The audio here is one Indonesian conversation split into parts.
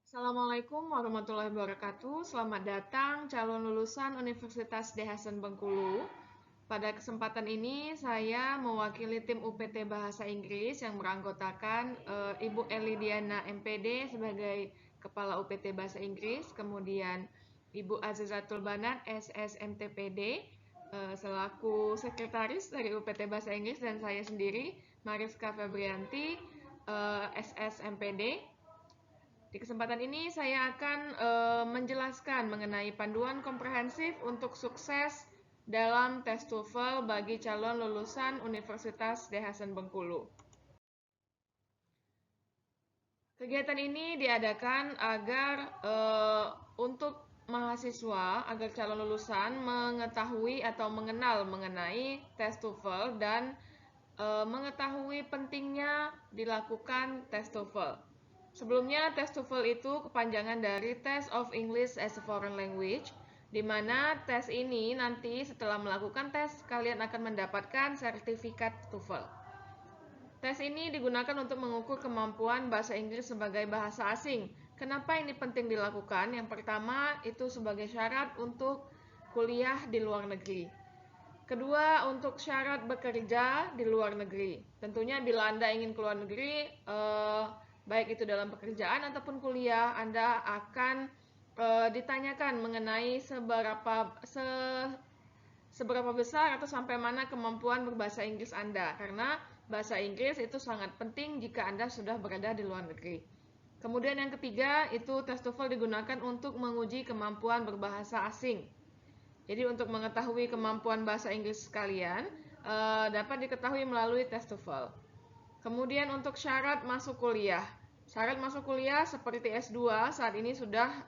Assalamualaikum warahmatullahi wabarakatuh. Selamat datang calon lulusan Universitas D. Hasan Bengkulu. Pada kesempatan ini saya mewakili tim UPT Bahasa Inggris yang beranggotakan Ibu Elidiana MPD sebagai Kepala UPT Bahasa Inggris, kemudian Ibu Azizatul Banat SSMTPD selaku sekretaris dari UPT Bahasa Inggris, dan saya sendiri Mariska Febrianti SSMPD. Di kesempatan ini saya akan menjelaskan mengenai panduan komprehensif untuk sukses dalam tes TOEFL bagi calon lulusan Universitas D. Hasan Bengkulu. Kegiatan ini diadakan agar untuk mahasiswa, agar calon lulusan mengetahui atau mengenal mengenai tes TOEFL dan mengetahui pentingnya dilakukan tes TOEFL. Sebelumnya, tes TOEFL itu kepanjangan dari Test of English as a Foreign Language, di mana tes ini nanti setelah melakukan tes, kalian akan mendapatkan sertifikat TOEFL. Tes ini digunakan untuk mengukur kemampuan bahasa Inggris sebagai bahasa asing. Kenapa ini penting dilakukan? Yang pertama, itu sebagai syarat untuk kuliah di luar negeri. Kedua, untuk syarat bekerja di luar negeri. Tentunya bila Anda ingin keluar negeri, baik itu dalam pekerjaan ataupun kuliah, Anda akan ditanyakan mengenai seberapa besar atau sampai mana kemampuan berbahasa Inggris Anda. Karena bahasa Inggris itu sangat penting jika Anda sudah berada di luar negeri. Kemudian yang ketiga, itu tes TOEFL digunakan untuk menguji kemampuan berbahasa asing. Jadi untuk mengetahui kemampuan bahasa Inggris kalian dapat diketahui melalui tes TOEFL. Kemudian untuk syarat masuk kuliah. Syarat masuk kuliah seperti S2 saat ini sudah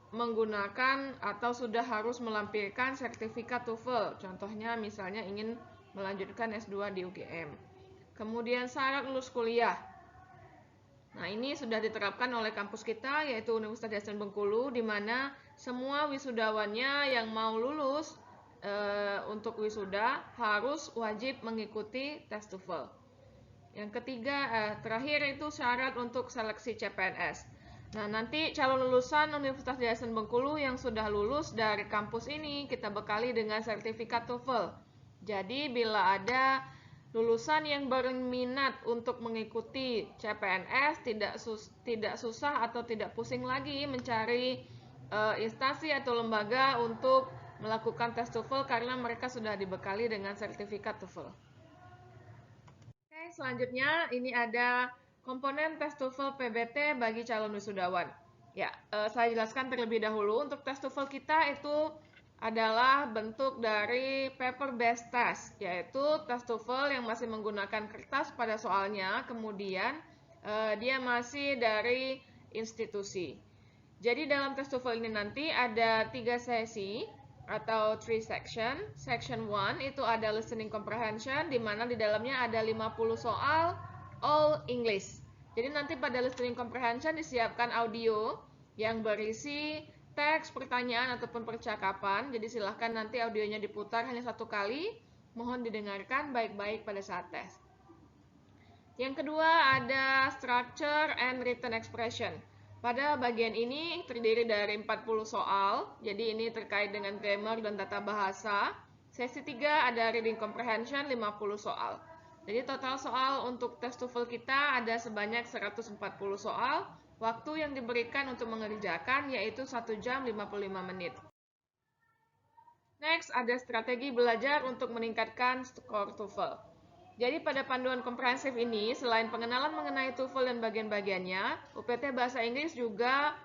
menggunakan atau sudah harus melampirkan sertifikat TOEFL. Contohnya misalnya ingin melanjutkan S2 di UGM. Kemudian syarat lulus kuliah. Nah, ini sudah diterapkan oleh kampus kita, yaitu Universitas Hasan Bengkulu, di mana semua wisudawannya yang mau lulus untuk wisuda harus wajib mengikuti tes TOEFL. Yang ketiga, terakhir itu syarat untuk seleksi CPNS. Nah, nanti calon lulusan Universitas Hasan Bengkulu yang sudah lulus dari kampus ini kita bekali dengan sertifikat TOEFL. Jadi, bila ada lulusan yang berminat untuk mengikuti CPNS, tidak susah atau tidak pusing lagi mencari instansi atau lembaga untuk melakukan tes TOEFL karena mereka sudah dibekali dengan sertifikat TOEFL. Oke, selanjutnya ini ada komponen tes TOEFL PBT bagi calon wisudawan. Ya, saya jelaskan terlebih dahulu. Untuk tes TOEFL kita itu adalah bentuk dari paper based test, yaitu tes TOEFL yang masih menggunakan kertas pada soalnya, kemudian dia masih dari institusi. Jadi dalam tes TOEFL ini nanti ada 3 sesi atau 3 section. Section 1 itu ada listening comprehension, di mana di dalamnya ada 50 soal all English. Jadi nanti pada listening comprehension disiapkan audio yang berisi teks, pertanyaan, ataupun percakapan. Jadi silahkan nanti audionya diputar hanya 1 kali. Mohon didengarkan baik-baik pada saat tes. Yang kedua ada structure and written expression. Pada bagian ini terdiri dari 40 soal. Jadi ini terkait dengan grammar dan tata bahasa. Sesi 3 ada reading comprehension 50 soal. Jadi total soal untuk tes TOEFL kita ada sebanyak 140 soal. Waktu yang diberikan untuk mengerjakan yaitu 1 jam 55 menit. Next, ada strategi belajar untuk meningkatkan skor TOEFL. Jadi pada panduan komprehensif ini, selain pengenalan mengenai TOEFL dan bagian-bagiannya, UPT Bahasa Inggris juga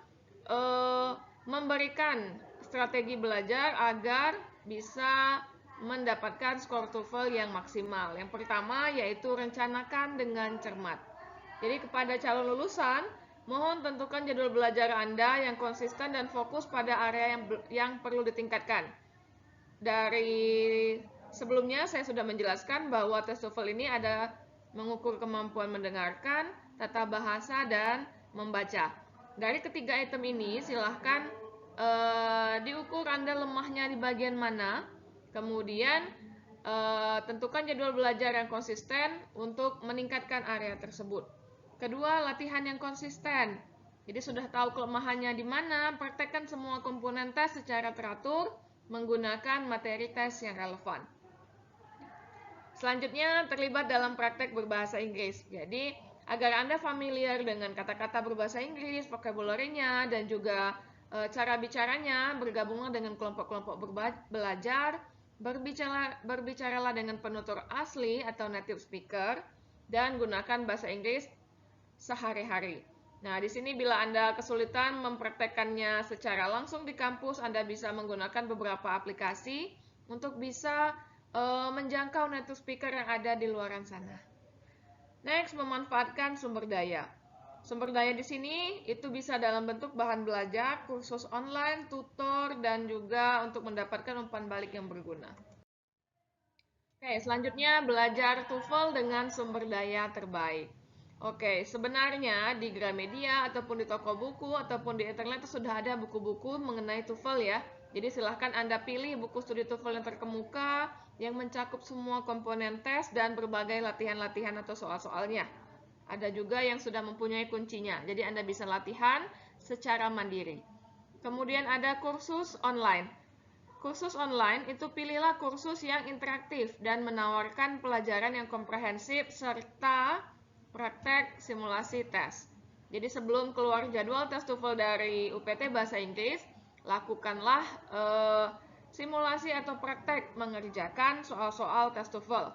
memberikan strategi belajar agar bisa mendapatkan skor TOEFL yang maksimal. Yang pertama yaitu rencanakan dengan cermat. Jadi kepada calon lulusan, mohon tentukan jadwal belajar Anda yang konsisten dan fokus pada area yang perlu ditingkatkan. Dari sebelumnya saya sudah menjelaskan bahwa tes TOEFL ini ada mengukur kemampuan mendengarkan, tata bahasa, dan membaca. Dari ketiga item ini silahkan diukur Anda lemahnya di bagian mana. Kemudian tentukan jadwal belajar yang konsisten untuk meningkatkan area tersebut. Kedua, latihan yang konsisten. Jadi sudah tahu kelemahannya di mana, praktekkan semua komponen tes secara teratur menggunakan materi tes yang relevan. Selanjutnya, terlibat dalam praktek berbahasa Inggris. Jadi, agar Anda familiar dengan kata-kata berbahasa Inggris, vocabulary-nya, dan juga cara bicaranya, bergabunglah dengan kelompok-kelompok belajar, berbicaralah dengan penutur asli atau native speaker, dan gunakan bahasa Inggris sehari-hari. Nah, di sini bila Anda kesulitan mempraktekkannya secara langsung di kampus, Anda bisa menggunakan beberapa aplikasi untuk bisa menjangkau native speaker yang ada di luaran sana. Next, memanfaatkan sumber daya. Sumber daya di sini itu bisa dalam bentuk bahan belajar, kursus online, tutor, dan juga untuk mendapatkan umpan balik yang berguna. Oke, selanjutnya belajar TOEFL dengan sumber daya terbaik. Oke, sebenarnya di Gramedia ataupun di toko buku ataupun di internet itu sudah ada buku-buku mengenai TOEFL ya. Jadi silahkan Anda pilih buku studi TOEFL yang terkemuka yang mencakup semua komponen tes dan berbagai latihan-latihan atau soal-soalnya. Ada juga yang sudah mempunyai kuncinya, jadi Anda bisa latihan secara mandiri. Kemudian ada kursus online. Kursus online itu pilihlah kursus yang interaktif dan menawarkan pelajaran yang komprehensif serta praktek simulasi tes. Jadi sebelum keluar jadwal tes TOEFL dari UPT Bahasa Inggris, lakukanlah simulasi atau praktek mengerjakan soal-soal tes TOEFL.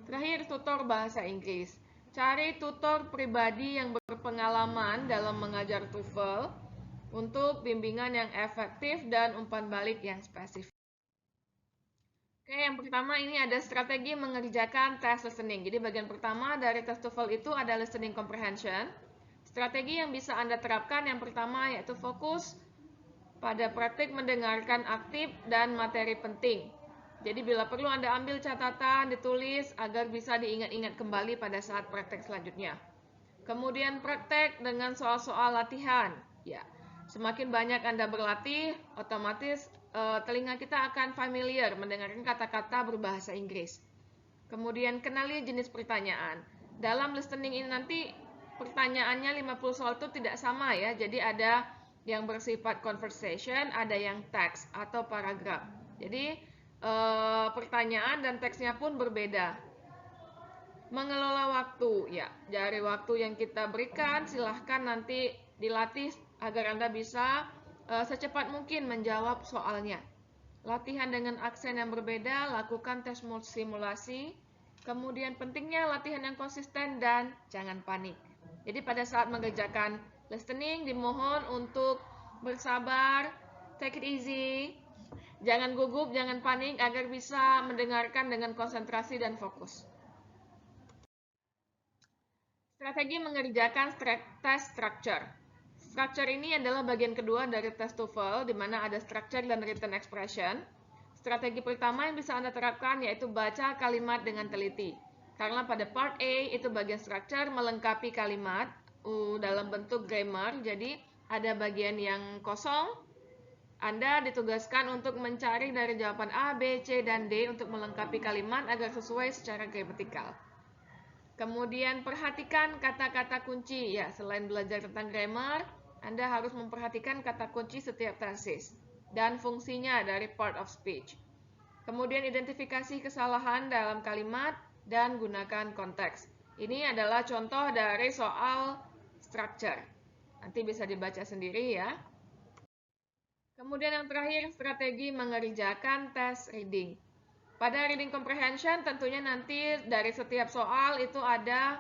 Terakhir, tutor bahasa Inggris. Cari tutor pribadi yang berpengalaman dalam mengajar TOEFL untuk bimbingan yang efektif dan umpan balik yang spesifik. Oke, yang pertama ini ada strategi mengerjakan tes listening. Jadi bagian pertama dari tes TOEFL itu ada listening comprehension. Strategi yang bisa Anda terapkan yang pertama yaitu fokus pada praktik mendengarkan aktif dan materi penting. Jadi bila perlu Anda ambil catatan, ditulis agar bisa diingat-ingat kembali pada saat praktek selanjutnya. Kemudian praktek dengan soal-soal latihan. Ya, semakin banyak Anda berlatih, otomatis telinga kita akan familiar mendengarkan kata-kata berbahasa Inggris. Kemudian kenali jenis pertanyaan. Dalam listening ini nanti pertanyaannya 50 soal itu tidak sama ya. Jadi ada yang bersifat conversation, ada yang teks atau paragraf. Jadi pertanyaan dan teksnya pun berbeda. Mengelola waktu, ya dari waktu yang kita berikan silahkan nanti dilatih agar Anda bisa secepat mungkin menjawab soalnya. Latihan dengan aksen yang berbeda, lakukan tes simulasi. Kemudian pentingnya latihan yang konsisten dan jangan panik. Jadi pada saat mengerjakan listening dimohon untuk bersabar, take it easy, jangan gugup, jangan panik agar bisa mendengarkan dengan konsentrasi dan fokus. Strategi mengerjakan tes structure. Structure ini adalah bagian kedua dari tes TOEFL di mana ada structure dan written expression. Strategi pertama yang bisa Anda terapkan yaitu baca kalimat dengan teliti. Karena pada part A itu bagian structure melengkapi kalimat dalam bentuk grammar, jadi ada bagian yang kosong. Anda ditugaskan untuk mencari dari jawaban A, B, C, dan D untuk melengkapi kalimat agar sesuai secara gramatikal. Kemudian perhatikan kata-kata kunci. Ya, selain belajar tentang grammar, Anda harus memperhatikan kata kunci setiap tesis dan fungsinya dari part of speech. Kemudian identifikasi kesalahan dalam kalimat dan gunakan konteks. Ini adalah contoh dari soal structure. Nanti bisa dibaca sendiri ya. Kemudian yang terakhir, strategi mengerjakan tes reading. Pada reading comprehension tentunya nanti dari setiap soal itu ada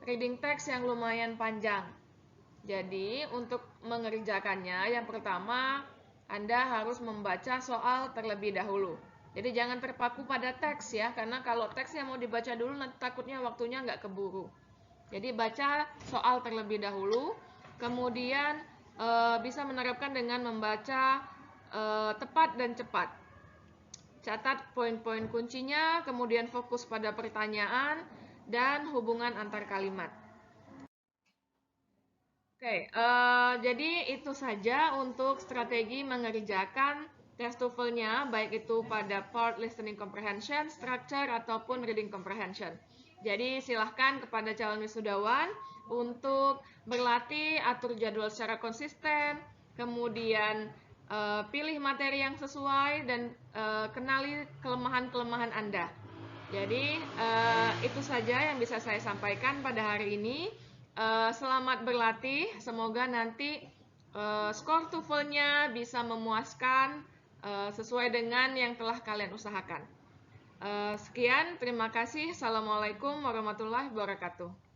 reading text yang lumayan panjang. Jadi untuk mengerjakannya yang pertama Anda harus membaca soal terlebih dahulu. Jadi jangan terpaku pada teks ya, karena kalau teksnya mau dibaca dulu nanti takutnya waktunya nggak keburu. Jadi baca soal terlebih dahulu, kemudian bisa menerapkan dengan membaca tepat dan cepat. Catat poin-poin kuncinya, kemudian fokus pada pertanyaan dan hubungan antar kalimat. Oke, jadi itu saja untuk strategi mengerjakan tes TOEFL-nya, baik itu pada part listening comprehension, structure, ataupun reading comprehension. Jadi silahkan kepada calon wisudawan untuk berlatih, atur jadwal secara konsisten, kemudian pilih materi yang sesuai dan kenali kelemahan-kelemahan Anda. Jadi itu saja yang bisa saya sampaikan pada hari ini. Selamat berlatih, semoga nanti skor TOEFL-nya bisa memuaskan sesuai dengan yang telah kalian usahakan. Sekian, terima kasih. Assalamualaikum warahmatullahi wabarakatuh.